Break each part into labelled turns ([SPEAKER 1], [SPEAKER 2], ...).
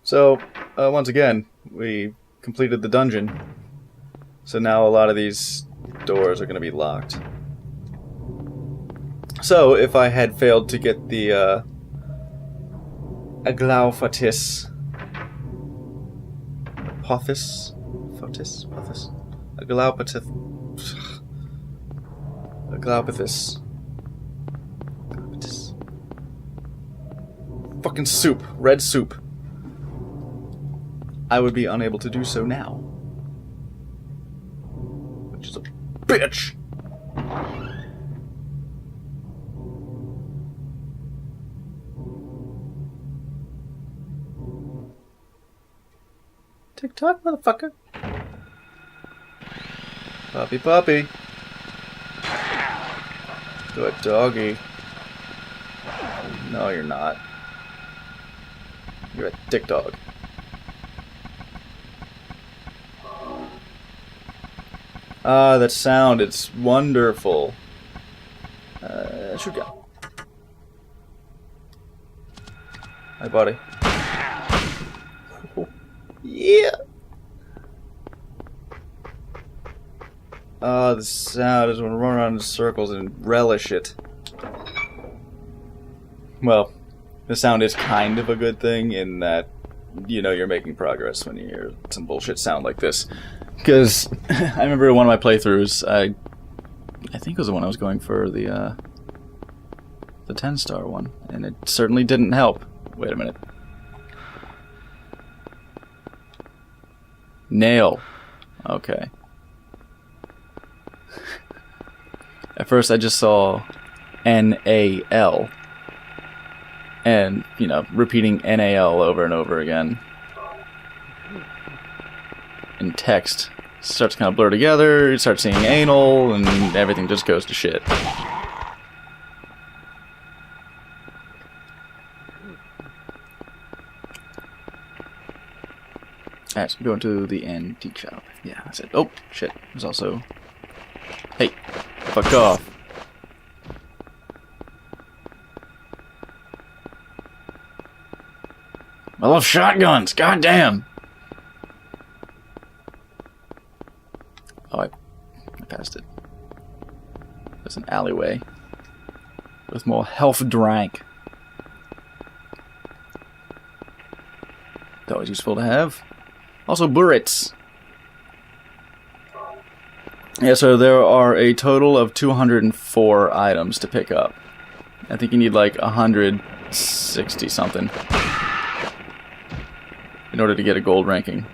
[SPEAKER 1] So, once again, we completed the dungeon. So now a lot of these doors are going to be locked. So, if I had failed to get the, Aglaufatis... Pothis? Fotis? Pothis? Aglaupatis... Aglaupatis. Fucking soup. Red soup. I would be unable to do so now. Which is a bitch! TikTok, motherfucker. Puppy, puppy. Good doggy. No, you're not. You're a dick dog. Ah, that sound, it's wonderful. Shoot gun. Hi, buddy. Yeah! Ah, the sound is when we run around in circles and relish it. Well, the sound is kind of a good thing in that, you know, you're making progress when you hear some bullshit sound like this. Because I remember one of my playthroughs, I think it was the one I was going for the 10-star one, and it certainly didn't help. Wait a minute. Nail. Okay. At first I just saw N-A-L. And, you know, repeating N-A-L over and over again. And text starts to kind of blur together, you start seeing anal, and everything just goes to shit. Alright, so going to the antique shop. Yeah, that's it. Oh, shit. There's also... Hey, fuck off. I love shotguns, goddamn! Oh, I passed it. There's an alleyway with more health drank. It's always useful to have. Also, burrits. Yeah, so there are a total of 204 items to pick up. I think you need like 160 something in order to get a gold ranking.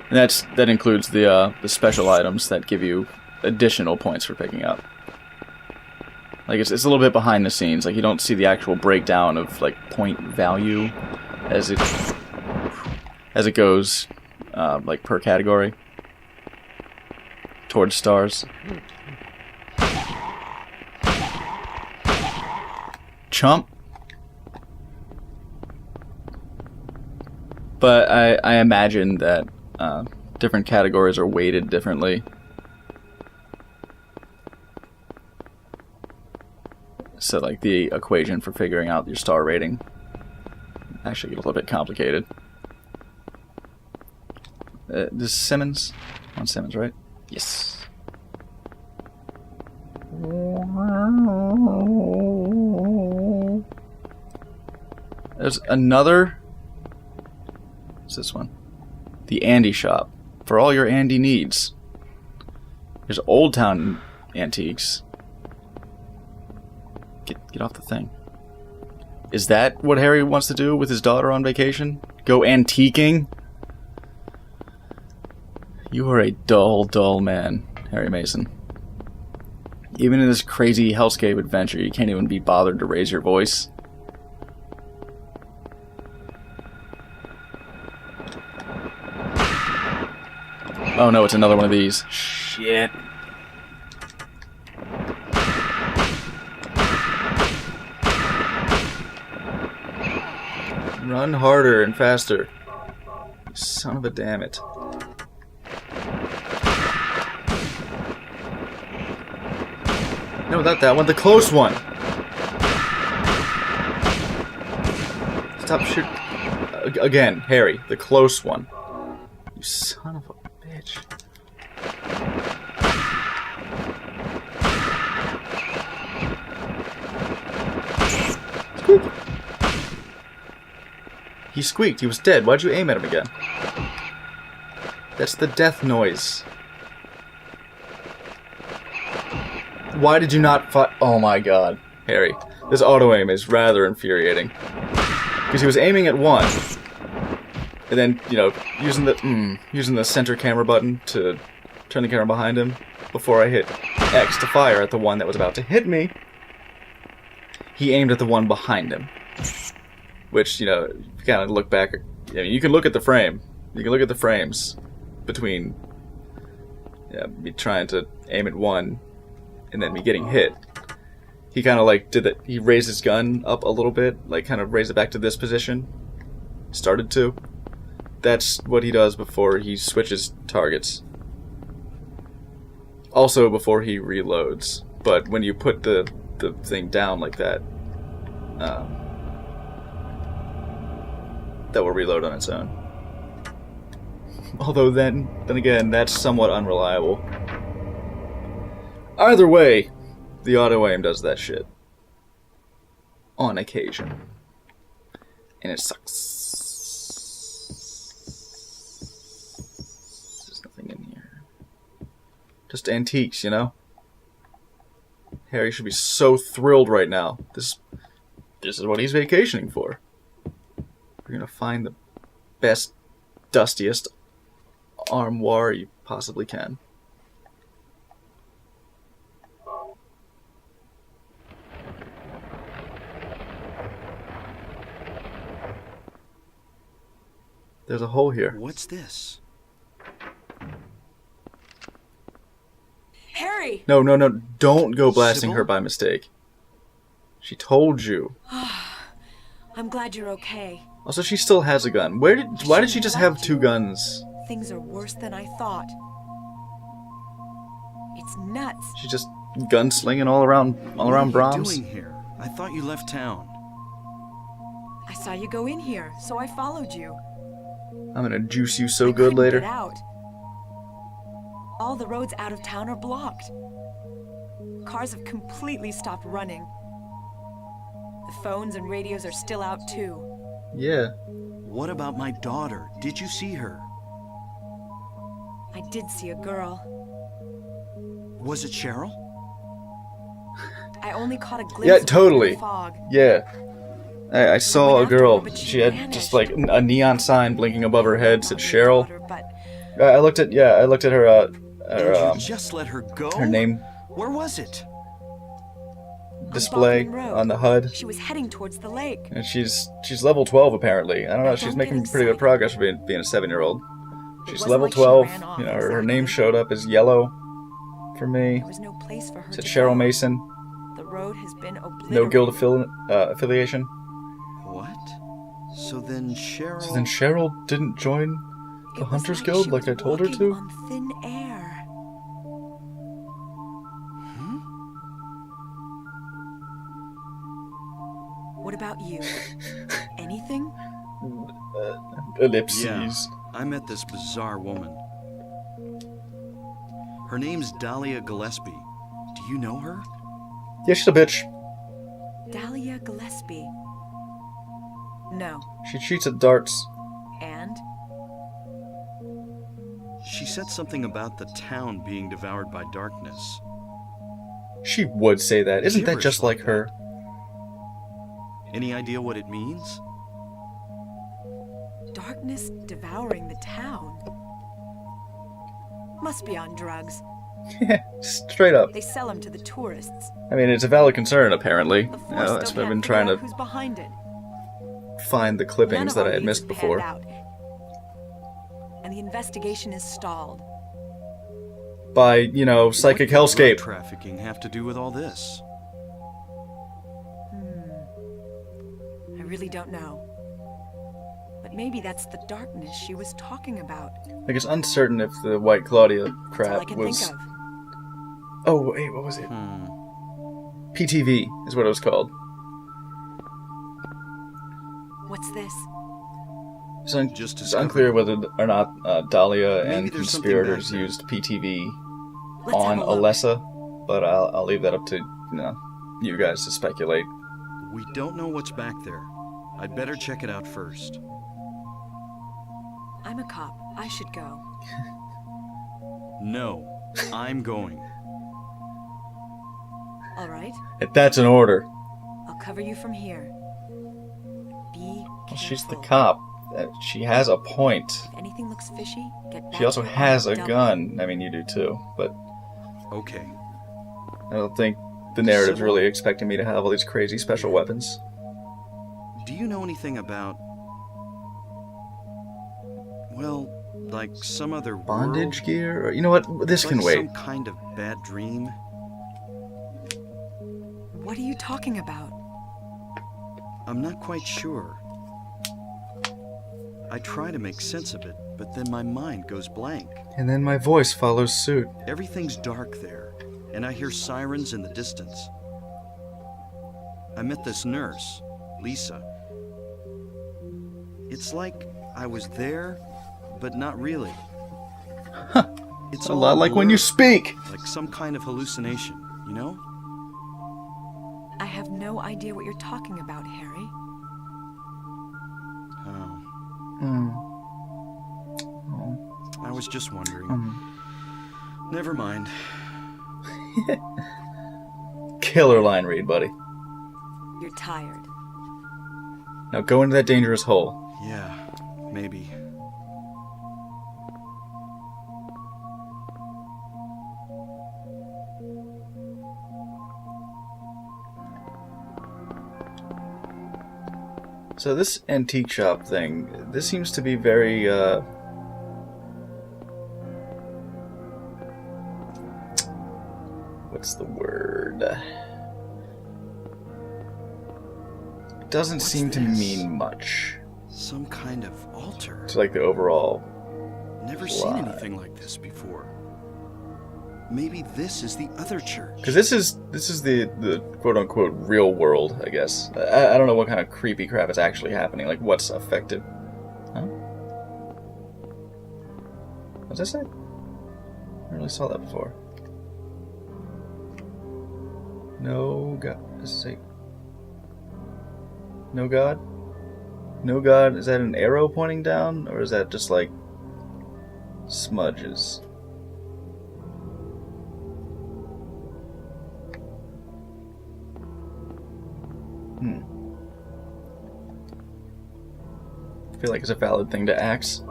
[SPEAKER 1] And that includes the special items that give you additional points for picking up. Like it's a little bit behind the scenes. Like you don't see the actual breakdown of like point value as it goes like per category towards stars. Chump. But I imagine that different categories are weighted differently. So like the equation for figuring out your star rating actually get a little bit complicated. This is Simmons? On Simmons, right? Yes. There's another... What's this one? The Andy shop. For all your Andy needs. There's Old Town Antiques. Get off the thing. Is that what Harry wants to do with his daughter on vacation? Go antiquing? You are a dull, dull man, Harry Mason. Even in this crazy hellscape adventure, you can't even be bothered to raise your voice. Oh no, it's another one of these. Shit. Run harder and faster. Son of a damn it. No, not that one. The close one. Stop shooting. Again, Harry. The close one. You son of a bitch. Squeak. He squeaked. He was dead. Why'd you aim at him again? That's the death noise. Why did you not fire? Oh my god. Harry. This auto-aim is rather infuriating. Because he was aiming at one. And then, you know, using the center camera button to turn the camera behind him before I hit X to fire at the one that was about to hit me. He aimed at the one behind him. Which, you know, if you kind of look back, I mean, you can look at the frame. You can look at the frames between me trying to aim at one and then me getting hit. He kind of like did that. He raised his gun up a little bit, like kind of raised it back to this position. Started to. That's what he does before he switches targets. Also before he reloads. But when you put the thing down like that, that will reload on its own. Although then again, that's somewhat unreliable. Either way, the auto-aim does that shit. On occasion. And it sucks. There's nothing in here. Just antiques, you know? Harry should be so thrilled right now. This is what he's vacationing for. We're gonna find the best, dustiest armoire you possibly can. There's a hole here.
[SPEAKER 2] What's this?
[SPEAKER 3] Harry!
[SPEAKER 1] No. Don't go blasting
[SPEAKER 2] Sybil?
[SPEAKER 1] her by mistake. She told you.
[SPEAKER 3] I'm glad you're okay.
[SPEAKER 1] Also, she still has a gun. Why did she just have two guns?
[SPEAKER 3] Things are worse than I thought. It's nuts.
[SPEAKER 1] She's just gunslinging all around
[SPEAKER 2] What are
[SPEAKER 1] Brahms.
[SPEAKER 2] you doing here? I thought you left town.
[SPEAKER 3] I saw you go in here, so I followed you.
[SPEAKER 1] I'm gonna juice you so
[SPEAKER 3] I
[SPEAKER 1] good
[SPEAKER 3] couldn't
[SPEAKER 1] later.
[SPEAKER 3] Get out. All the roads out of town are blocked. Cars have completely stopped running. The phones and radios are still out too.
[SPEAKER 1] Yeah.
[SPEAKER 2] What about my daughter? Did you see her?
[SPEAKER 3] I did see a girl.
[SPEAKER 2] Was it Cheryl?
[SPEAKER 3] I only caught a glimpse
[SPEAKER 1] Yeah,
[SPEAKER 3] of her
[SPEAKER 1] totally.
[SPEAKER 3] in the fog.
[SPEAKER 1] Yeah. I saw a
[SPEAKER 3] went after
[SPEAKER 1] girl.
[SPEAKER 3] her, but
[SPEAKER 1] She
[SPEAKER 3] she
[SPEAKER 1] had
[SPEAKER 3] vanished.
[SPEAKER 1] just like a neon sign blinking above her head said Cheryl.
[SPEAKER 3] But
[SPEAKER 1] I looked at her
[SPEAKER 2] And you just let her go?
[SPEAKER 1] her name
[SPEAKER 2] Where was it?
[SPEAKER 1] display
[SPEAKER 3] Bachman Road.
[SPEAKER 1] on the HUD.
[SPEAKER 3] She was heading towards the lake.
[SPEAKER 1] And she's level 12 apparently. I don't know.
[SPEAKER 3] Now
[SPEAKER 1] She's
[SPEAKER 3] don't
[SPEAKER 1] making
[SPEAKER 3] get
[SPEAKER 1] pretty good
[SPEAKER 3] excited.
[SPEAKER 1] progress for being a 7-year-old. She's
[SPEAKER 3] wasn't
[SPEAKER 1] level
[SPEAKER 3] like she
[SPEAKER 1] 12.
[SPEAKER 3] ran off
[SPEAKER 1] You know, her
[SPEAKER 3] exactly.
[SPEAKER 1] name showed up as yellow for me.
[SPEAKER 3] There was no place for her
[SPEAKER 1] It said
[SPEAKER 3] to
[SPEAKER 1] Cheryl
[SPEAKER 3] go.
[SPEAKER 1] Mason.
[SPEAKER 3] The road has been obliterated.
[SPEAKER 1] No guild affiliation.
[SPEAKER 2] What? So then Cheryl...
[SPEAKER 1] So then Cheryl didn't join
[SPEAKER 3] It
[SPEAKER 1] the
[SPEAKER 3] was
[SPEAKER 1] Hunters
[SPEAKER 3] like
[SPEAKER 1] Guild
[SPEAKER 3] she
[SPEAKER 1] like
[SPEAKER 3] was
[SPEAKER 1] I told her
[SPEAKER 3] walking
[SPEAKER 1] to.
[SPEAKER 3] on thin air. What about you? Anything?
[SPEAKER 1] Ellipses.
[SPEAKER 2] Yeah, I met this bizarre woman. Her name's Dahlia Gillespie. Do you know her?
[SPEAKER 1] Yeah, she's a bitch.
[SPEAKER 3] Dahlia Gillespie. No.
[SPEAKER 1] She cheats at darts.
[SPEAKER 3] And?
[SPEAKER 2] She said something about the town being devoured by darkness.
[SPEAKER 1] She would say that. Isn't that
[SPEAKER 2] Gibberish
[SPEAKER 1] just like
[SPEAKER 2] like
[SPEAKER 1] her?
[SPEAKER 2] Any idea what it means?
[SPEAKER 3] Darkness devouring the town. Must be on drugs.
[SPEAKER 1] Yeah, straight up.
[SPEAKER 3] They sell them to the tourists.
[SPEAKER 1] I mean, it's a valid concern, apparently.
[SPEAKER 3] The force
[SPEAKER 1] That's
[SPEAKER 3] still
[SPEAKER 1] what I've been
[SPEAKER 3] can't
[SPEAKER 1] trying
[SPEAKER 3] figure out
[SPEAKER 1] to
[SPEAKER 3] who's behind it.
[SPEAKER 1] find the
[SPEAKER 3] None
[SPEAKER 1] clippings
[SPEAKER 3] of
[SPEAKER 1] that
[SPEAKER 3] our
[SPEAKER 1] I had
[SPEAKER 3] leads
[SPEAKER 1] missed
[SPEAKER 3] have
[SPEAKER 1] before.
[SPEAKER 3] panned out. And the investigation is stalled.
[SPEAKER 1] By, you know, psychic
[SPEAKER 2] What did drug
[SPEAKER 1] hellscape.
[SPEAKER 2] trafficking have to do with all this?
[SPEAKER 3] I really don't know. But maybe that's the darkness she was talking about.
[SPEAKER 1] Like, it's uncertain if the White Claudia
[SPEAKER 3] That's all I
[SPEAKER 1] crap
[SPEAKER 3] can
[SPEAKER 1] was...
[SPEAKER 3] think of.
[SPEAKER 1] Oh, wait, what was it? PTV is what it was called.
[SPEAKER 3] What's this?
[SPEAKER 1] It's unclear whether or not Dahlia
[SPEAKER 2] Maybe
[SPEAKER 1] and
[SPEAKER 2] there's something back
[SPEAKER 1] conspirators
[SPEAKER 2] there.
[SPEAKER 1] used PTV
[SPEAKER 3] Let's
[SPEAKER 1] on
[SPEAKER 3] have a look.
[SPEAKER 1] Alessa, but I'll leave that up to you guys to speculate.
[SPEAKER 2] We don't know what's back there. I'd better check it out first.
[SPEAKER 3] I'm a cop. I should go.
[SPEAKER 2] No, I'm going.
[SPEAKER 3] All right.
[SPEAKER 1] If that's an order.
[SPEAKER 3] I'll cover you from here. Be
[SPEAKER 1] Well,
[SPEAKER 3] careful.
[SPEAKER 1] she's the cop. She has a point.
[SPEAKER 3] If anything looks fishy, get back
[SPEAKER 1] She also
[SPEAKER 3] here on
[SPEAKER 1] has
[SPEAKER 3] the
[SPEAKER 1] a
[SPEAKER 3] double.
[SPEAKER 1] gun. I mean, you do too, but
[SPEAKER 2] Okay.
[SPEAKER 1] I don't think the narrative's
[SPEAKER 2] So-
[SPEAKER 1] really expecting me to have all these crazy special weapons.
[SPEAKER 2] Do you know anything about... well, like some other
[SPEAKER 1] Bondage
[SPEAKER 2] world?
[SPEAKER 1] gear? Or, you know what? This
[SPEAKER 2] Like
[SPEAKER 1] can wait.
[SPEAKER 2] some kind of bad dream?
[SPEAKER 3] What are you talking about?
[SPEAKER 2] I'm not quite sure. I try to make sense of it, but then my mind goes blank.
[SPEAKER 1] And then my voice follows suit.
[SPEAKER 2] Everything's dark there, and I hear sirens in the distance. I met this nurse, Lisa. It's like I was there, but not really.
[SPEAKER 1] Huh.
[SPEAKER 2] It's
[SPEAKER 1] A
[SPEAKER 2] all
[SPEAKER 1] lot like when you
[SPEAKER 2] blurred,
[SPEAKER 1] speak.
[SPEAKER 2] like some kind of hallucination, you know?
[SPEAKER 3] I have no idea what you're talking about, Harry.
[SPEAKER 2] Oh,
[SPEAKER 1] Hmm.
[SPEAKER 2] I was just wondering.
[SPEAKER 1] Hmm.
[SPEAKER 2] Never mind.
[SPEAKER 1] Killer line read, buddy.
[SPEAKER 3] You're tired.
[SPEAKER 1] Now go into that dangerous hole.
[SPEAKER 2] Yeah, maybe.
[SPEAKER 1] So this antique shop thing, this seems to be very, what's the word? It doesn't
[SPEAKER 2] What's
[SPEAKER 1] seem to
[SPEAKER 2] this?
[SPEAKER 1] mean much
[SPEAKER 2] Some kind of altar.
[SPEAKER 1] to like the overall.
[SPEAKER 2] Never seen
[SPEAKER 1] Why?
[SPEAKER 2] anything like this before. Maybe this is the other church.
[SPEAKER 1] Because this is the quote unquote real world, I guess. I don't know what kind of creepy crap is actually happening. Like what's affected. Huh? What's that say? I never really saw that before. No God. Does it say? No God? No God? Is that an arrow pointing down? Or is that just like smudges? I feel like it's a valid thing to axe.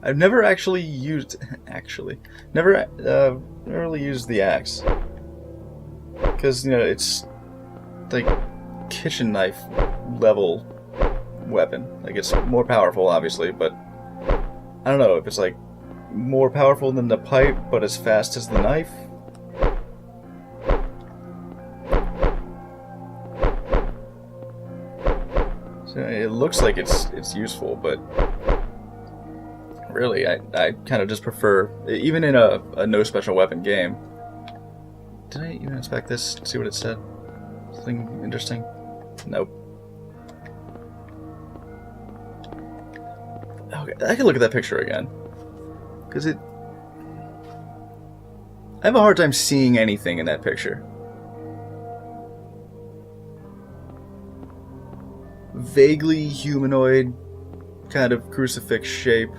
[SPEAKER 1] I've never actually used... Never really used the axe. Because, you know, it's like kitchen knife level weapon. Like, it's more powerful, obviously, but I don't know if it's like more powerful than the pipe, but as fast as the knife. So it looks like it's useful, but really, I kind of just prefer, even in a no special weapon game. Did I even inspect this? See what it said? Something interesting? Nope. Okay, I can look at that picture again. Because I have a hard time seeing anything in that picture. Vaguely humanoid, kind of crucifix shape,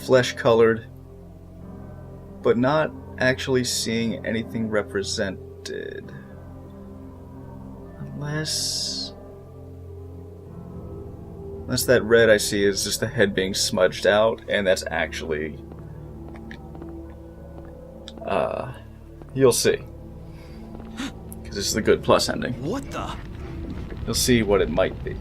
[SPEAKER 1] flesh colored, but not actually seeing anything represented. Unless that red I see is just the head being smudged out, and that's actually... you'll see. Because this is the good plus ending.
[SPEAKER 2] What the?
[SPEAKER 1] You'll see what it might be.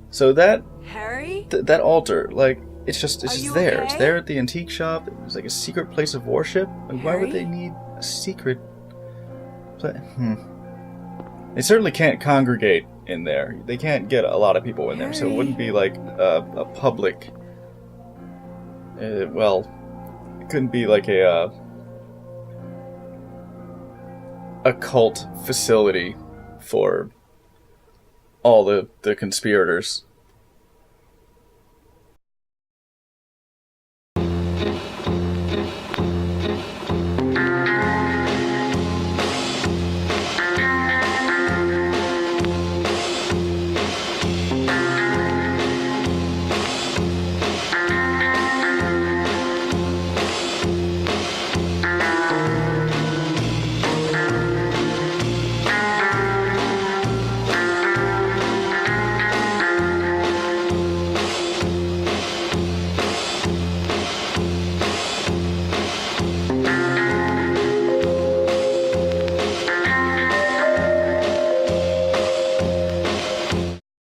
[SPEAKER 1] So that
[SPEAKER 3] Harry?
[SPEAKER 1] that altar, like, it's just
[SPEAKER 3] you
[SPEAKER 1] there. It's
[SPEAKER 3] okay?
[SPEAKER 1] there at the antique shop. It's like a secret place of worship. Like, why would they
[SPEAKER 3] Harry?
[SPEAKER 1] need a secret They certainly can't congregate in there. They can't get a lot of people in there, so it wouldn't be like a public... well, it couldn't be like a cult facility for all the conspirators.